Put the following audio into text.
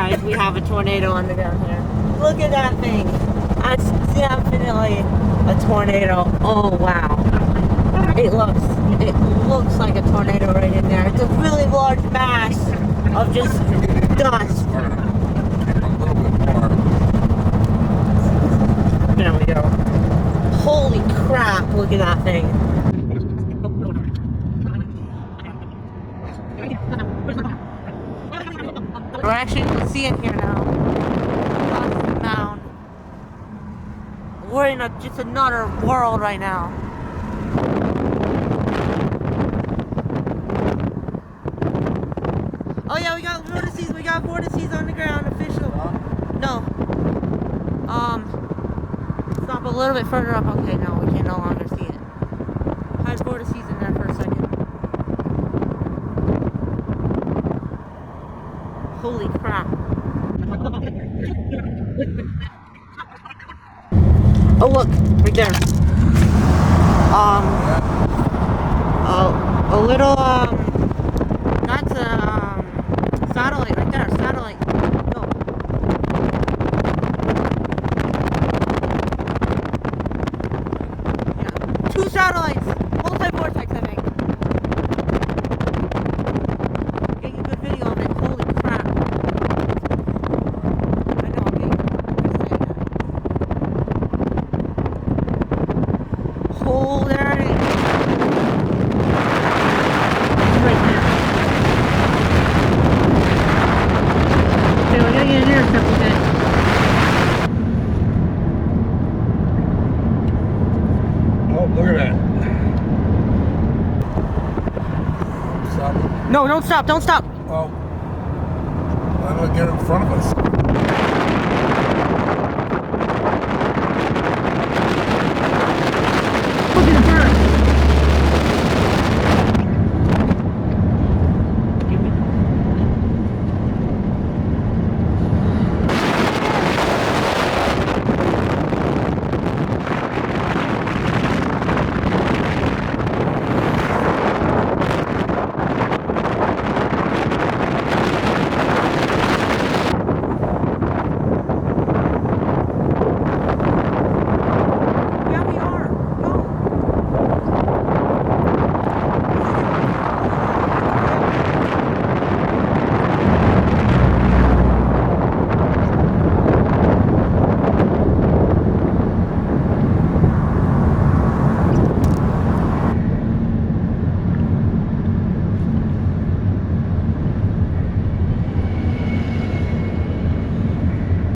guys, we have a tornado on the ground here. Look at that thing. That's definitely a tornado. Oh wow. It looks like a tornado right in there. It's a really large mass of just dust. There we go. Holy crap, look at that thing. We're actually able to see it here now. Across the mound. We're in just another world right now. Oh yeah, we got vortices on the ground, official. No. Stop a little bit further up. Okay, no, we can no longer see it. Had vortices in there for a second. Holy crap. Oh look, right there. A little that's a satellite right there, satellite. No. Yeah. 2 satellites. Multi-vortex, I think. Getting a good video of it. Holy crap. I know, I'm saying that. Oh, there it is. Right there. Okay, we gotta get in here a couple bit. Oh, look at that. Stop. No, don't stop, don't stop. Oh, I'm gonna get in front of us.